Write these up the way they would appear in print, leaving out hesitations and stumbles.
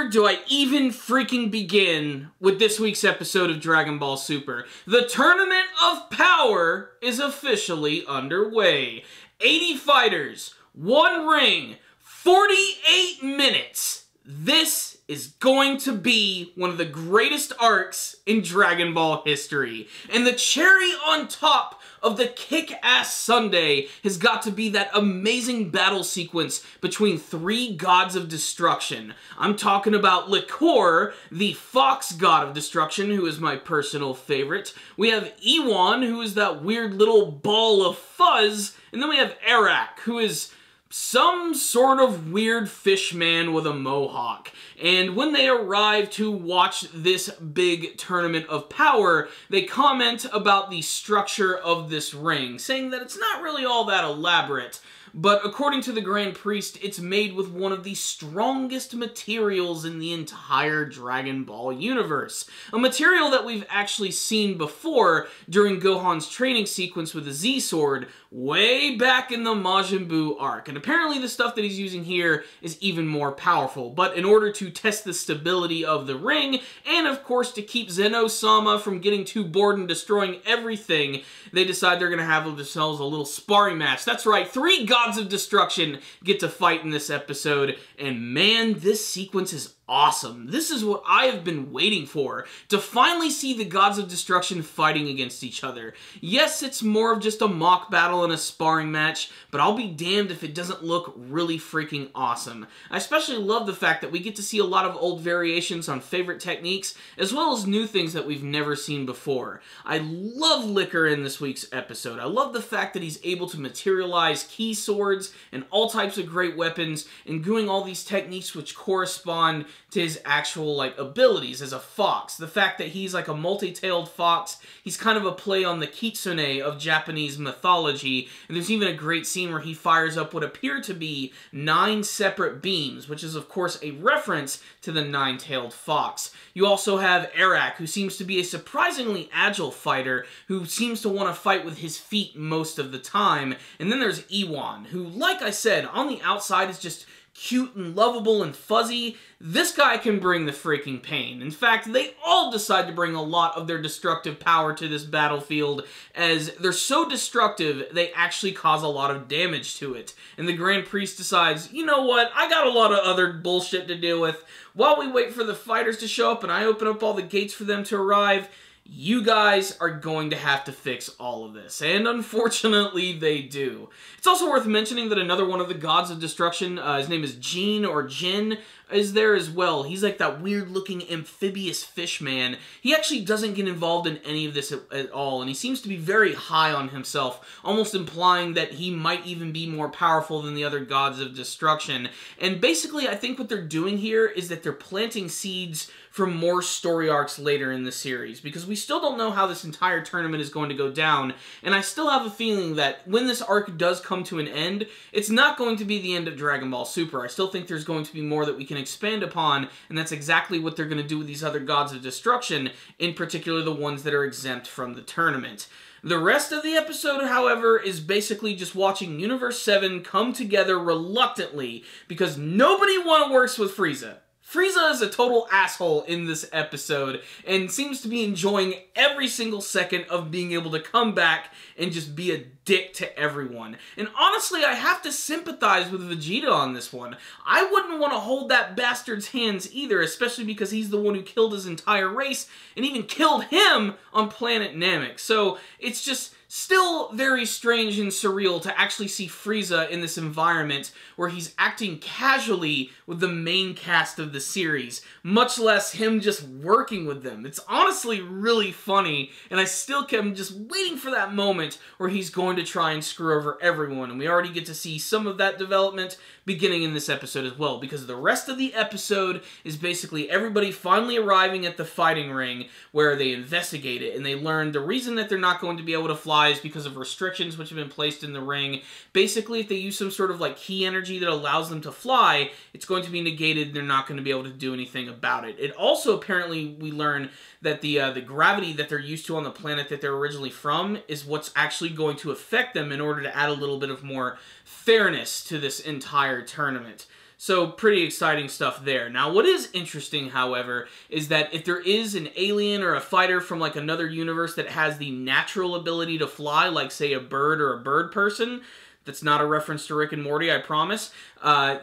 where do I even freaking begin with this week's episode of Dragon Ball Super? The Tournament of Power is officially underway. 80 fighters, 1 ring, 48 minutes. This is going to be one of the greatest arcs in Dragon Ball history. And the cherry on top of the kick-ass sundae has got to be that amazing battle sequence between 3 gods of destruction. I'm talking about Liquor, the fox god of destruction, who is my personal favorite. We have Ewan, who is that weird little ball of fuzz. And then we have Arak, who is some sort of weird fish man with a mohawk. And when they arrive to watch this big tournament of power, they comment about the structure of this ring, saying that it's not really all that elaborate. But according to the Grand Priest, it's made with one of the strongest materials in the entire Dragon Ball universe. A material that we've actually seen before during Gohan's training sequence with the Z-Sword way back in the Majin Buu arc. And apparently the stuff that he's using here is even more powerful. But in order to test the stability of the ring, and of course to keep Zeno-sama from getting too bored and destroying everything, they decide they're going to have themselves a little sparring match. That's right, 3 gods of destruction get to fight in this episode, and man, this sequence is awesome. This is what I have been waiting for, to finally see the gods of destruction fighting against each other. Yes, it's more of just a mock battle and a sparring match, but I'll be damned if it doesn't look really freaking awesome. I especially love the fact that we get to see a lot of old variations on favorite techniques, as well as new things that we've never seen before. I love Liquor in this week's episode. I love the fact that he's able to materialize key swords and all types of great weapons, and doing all these techniques which correspond to his actual, abilities as a fox. The fact that he's like a multi-tailed fox, he's kind of a play on the kitsune of Japanese mythology, and there's even a great scene where he fires up what appear to be 9 separate beams, which is of course a reference to the 9-tailed fox. You also have Arak, who seems to be a surprisingly agile fighter, who seems to want to fight with his feet most of the time, and then there's Ewan, who, like I said, on the outside is just cute and lovable and fuzzy. This guy can bring the freaking pain. In fact, they all decide to bring a lot of their destructive power to this battlefield, as they're so destructive, they actually cause a lot of damage to it. And the Grand Priest decides, you know what, I got a lot of other bullshit to deal with. While we wait for the fighters to show up and I open up all the gates for them to arrive, you guys are going to have to fix all of this. And unfortunately, they do. It's also worth mentioning that another one of the gods of destruction, his name is Jin or Jin, is there as well. He's like that weird-looking amphibious fish man. He actually doesn't get involved in any of this at all, and he seems to be very high on himself, almost implying that he might even be more powerful than the other gods of destruction. And basically, I think what they're doing here is that they're planting seeds for more story arcs later in the series, because we still don't know how this entire tournament is going to go down, and I still have a feeling that when this arc does come to an end, it's not going to be the end of Dragon Ball Super. I still think there's going to be more that we can expand upon, and that's exactly what they're going to do with these other gods of destruction, in particular the ones that are exempt from the tournament. The rest of the episode, however, is basically just watching Universe 7 come together reluctantly, because nobody works with Frieza. Frieza is a total asshole in this episode, and seems to be enjoying every single second of being able to come back and just be a dick to everyone. And honestly, I have to sympathize with Vegeta on this one. I wouldn't want to hold that bastard's hands either, especially because he's the one who killed his entire race, and even killed him on planet Namek. So, it's just still very strange and surreal to actually see Frieza in this environment where he's acting casually with the main cast of the series, much less him just working with them. It's honestly really funny, and I still kept just waiting for that moment where he's going to try and screw over everyone, and we already get to see some of that development beginning in this episode as well, because the rest of the episode is basically everybody finally arriving at the fighting ring where they investigate it, and they learn the reason that they're not going to be able to fly is because of restrictions which have been placed in the ring. Basically, if they use some sort of key energy that allows them to fly, it's going to be negated, and they're not going to be able to do anything about it. It also, apparently, we learn that the gravity that they're used to on the planet that they're originally from is what's actually going to affect them in order to add a little bit of more fairness to this entire tournament. So pretty exciting stuff there. Now what is interesting, however, is that if there is an alien or a fighter from like another universe that has the natural ability to fly, like say a bird or a bird person, that's not a reference to Rick and Morty, I promise,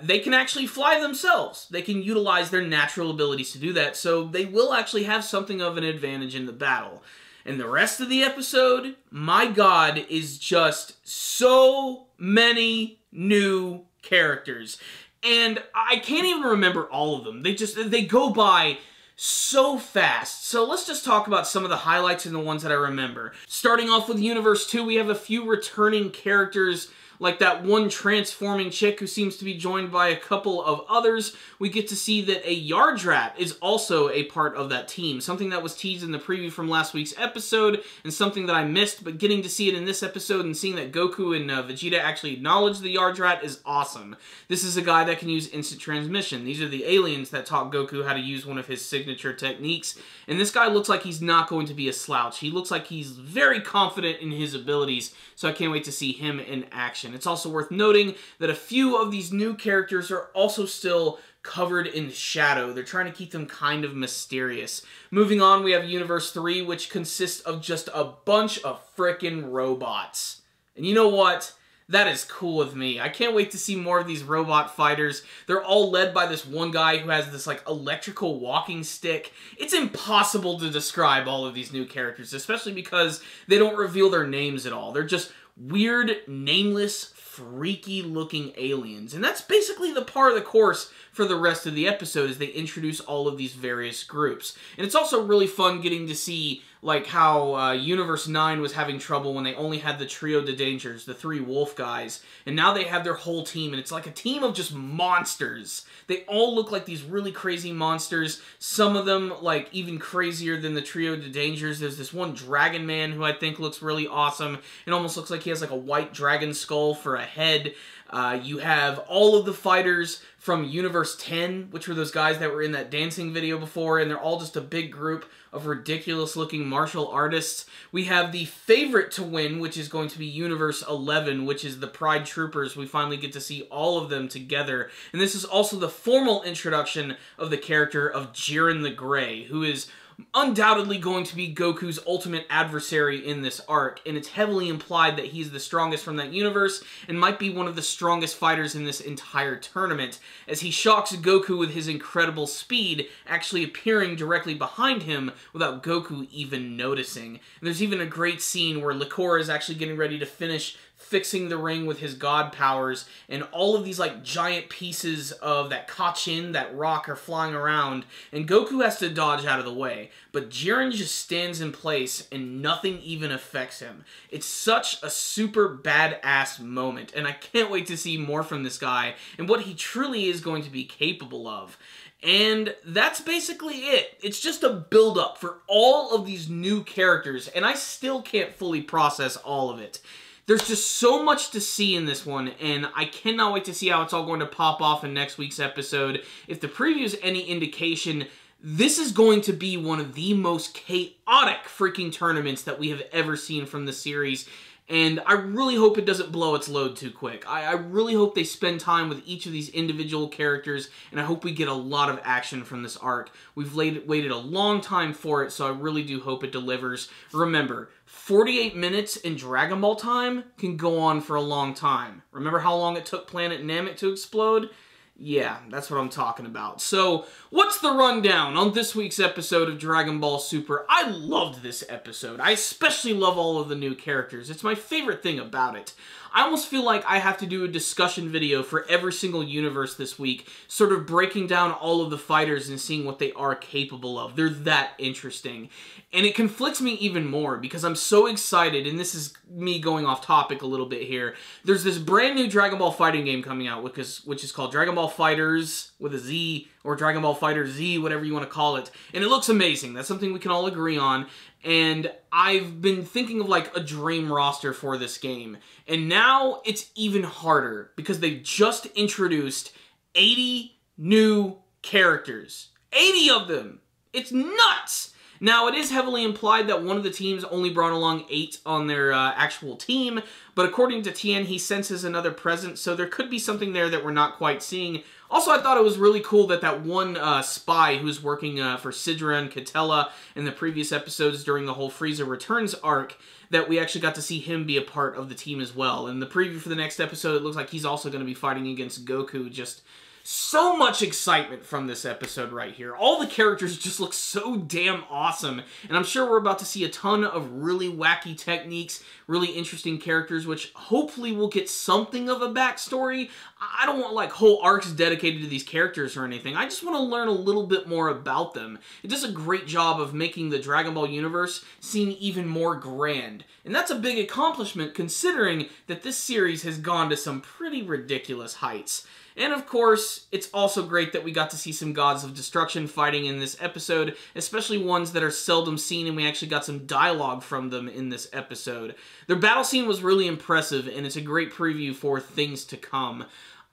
they can actually fly themselves. They can utilize their natural abilities to do that, so they will actually have something of an advantage in the battle. And the rest of the episode, my god, is just so many new characters. And I can't even remember all of them. They go by so fast. So let's just talk about some of the highlights and the ones that I remember. Starting off with Universe 2, we have a few returning characters, like that one transforming chick who seems to be joined by a couple of others. We get to see that a Yardrat is also a part of that team, something that was teased in the preview from last week's episode, and something that I missed, but getting to see it in this episode and seeing that Goku and Vegeta actually acknowledge the Yardrat is awesome. This is a guy that can use instant transmission. These are the aliens that taught Goku how to use one of his signature techniques, and this guy looks like he's not going to be a slouch. He looks like he's very confident in his abilities, so I can't wait to see him in action. It's also worth noting that a few of these new characters are also still covered in shadow. They're trying to keep them kind of mysterious. Moving on, we have Universe 3, which consists of just a bunch of frickin' robots. And you know what? That is cool with me. I can't wait to see more of these robot fighters. They're all led by this one guy who has this, like, electrical walking stick. It's impossible to describe all of these new characters, especially because they don't reveal their names at all. They're just weird, nameless, freaky-looking aliens. And that's basically the part of the course for the rest of the episode, as they introduce all of these various groups. And it's also really fun getting to see, like, how Universe 9 was having trouble when they only had the Trio de Dangers, the 3 wolf guys, and now they have their whole team, and it's like a team of just monsters. They all look like these really crazy monsters, some of them, like, even crazier than the Trio de Dangers. There's this one Dragon Man who I think looks really awesome. It almost looks like he has, like, a white dragon skull for a head. You have all of the fighters from Universe 10, which were those guys that were in that dancing video before, and they're all just a big group of ridiculous-looking martial artists. We have the favorite to win, which is going to be Universe 11, which is the Pride Troopers. We finally get to see all of them together. And this is also the formal introduction of the character of Jiren the Grey, who is undoubtedly going to be Goku's ultimate adversary in this arc, and it's heavily implied that he's the strongest from that universe and might be one of the strongest fighters in this entire tournament, as he shocks Goku with his incredible speed, actually appearing directly behind him without Goku even noticing. And there's even a great scene where Liquor is actually getting ready to finish fixing the ring with his god powers, and all of these like giant pieces of that Kachin, that rock, are flying around, and Goku has to dodge out of the way, but Jiren just stands in place and nothing even affects him. It's such a super badass moment, and I can't wait to see more from this guy and what he truly is going to be capable of. And that's basically it. It's just a build-up for all of these new characters, and I still can't fully process all of it. There's just so much to see in this one, and I cannot wait to see how it's all going to pop off in next week's episode. If the preview is any indication, this is going to be one of the most chaotic freaking tournaments that we have ever seen from the series, and I really hope it doesn't blow its load too quick. I really hope they spend time with each of these individual characters, and I hope we get a lot of action from this arc. We've waited a long time for it, so I really do hope it delivers. Remember, 48 minutes in Dragon Ball time can go on for a long time. Remember how long it took Planet Namek to explode? Yeah, that's what I'm talking about. So, what's the rundown on this week's episode of Dragon Ball Super? I loved this episode. I especially love all of the new characters. It's my favorite thing about it. I almost feel like I have to do a discussion video for every single universe this week, sort of breaking down all of the fighters and seeing what they are capable of. They're that interesting. And it conflicts me even more because I'm so excited, and this is me going off topic a little bit here. There's this brand new Dragon Ball fighting game coming out, which is called Dragon Ball FighterZ with a Z, or Dragon Ball FighterZ, whatever you want to call it. And it looks amazing. That's something we can all agree on. And I've been thinking of like a dream roster for this game. And now it's even harder because they've just introduced 80 new characters. 80 of them! It's nuts! Now, it is heavily implied that one of the teams only brought along 8 on their actual team, but according to Tien, he senses another presence, so there could be something there that we're not quite seeing. Also, I thought it was really cool that that one spy who's working for Sidra and Catella in the previous episodes during the whole Frieza Returns arc, that we actually got to see him be a part of the team as well. In the preview for the next episode, it looks like he's also going to be fighting against Goku. Just so much excitement from this episode right here. All the characters just look so damn awesome, and I'm sure we're about to see a ton of really wacky techniques, really interesting characters, which hopefully will get something of a backstory. I don't want like whole arcs dedicated to these characters or anything. I just want to learn a little bit more about them. It does a great job of making the Dragon Ball universe seem even more grand, and that's a big accomplishment considering that this series has gone to some pretty ridiculous heights. And of course, it's also great that we got to see some Gods of Destruction fighting in this episode, especially ones that are seldom seen, and we actually got some dialogue from them in this episode. Their battle scene was really impressive, and it's a great preview for things to come.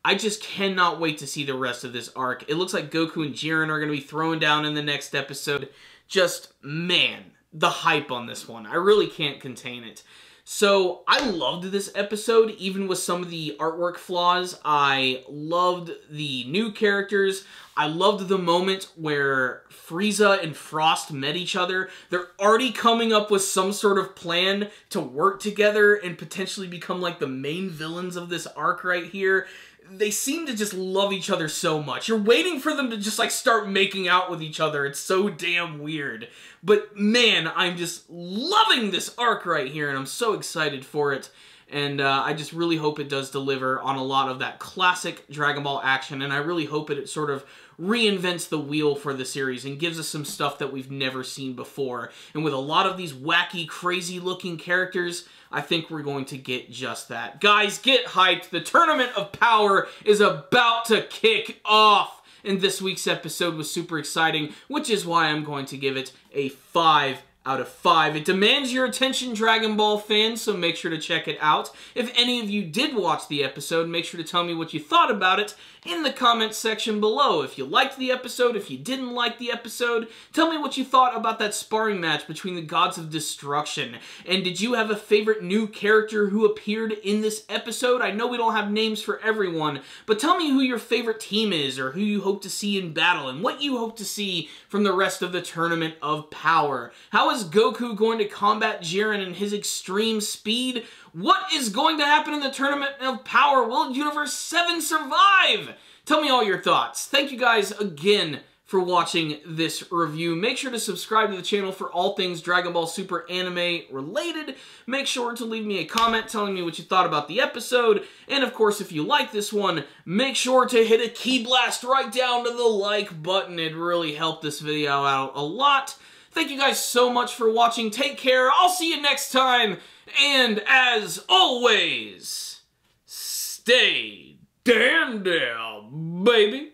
I just cannot wait to see the rest of this arc. It looks like Goku and Jiren are going to be throwing down in the next episode. Just, man, the hype on this one. I really can't contain it. So, I loved this episode, even with some of the artwork flaws. I loved the new characters. I loved the moment where Frieza and Frost met each other. They're already coming up with some sort of plan to work together and potentially become like the main villains of this arc right here. They seem to just love each other so much. You're waiting for them to just like start making out with each other. It's so damn weird. But man, I'm just loving this arc right here, and I'm so excited for it. And I just really hope it does deliver on a lot of that classic Dragon Ball action, and I really hope it sort of reinvents the wheel for the series and gives us some stuff that we've never seen before. And with a lot of these wacky, crazy-looking characters, I think we're going to get just that. Guys, get hyped. The Tournament of Power is about to kick off. And this week's episode was super exciting, which is why I'm going to give it a 5 out of 5. It demands your attention, Dragon Ball fans, so make sure to check it out. If any of you did watch the episode, make sure to tell me what you thought about it in the comments section below. If you liked the episode, if you didn't like the episode, tell me what you thought about that sparring match between the Gods of Destruction. And did you have a favorite new character who appeared in this episode? I know we don't have names for everyone, but tell me who your favorite team is, or who you hope to see in battle, and what you hope to see from the rest of the Tournament of Power. How is Goku going to combat Jiren in his extreme speed? What is going to happen in the Tournament of Power? Will Universe 7 survive? Tell me all your thoughts. Thank you guys again for watching this review. Make sure to subscribe to the channel for all things Dragon Ball Super anime related. Make sure to leave me a comment telling me what you thought about the episode. And of course, if you like this one, make sure to hit a key blast right down to the like button. It really helped this video out a lot. Thank you guys so much for watching. Take care. I'll see you next time. And as always, stay damn down, baby.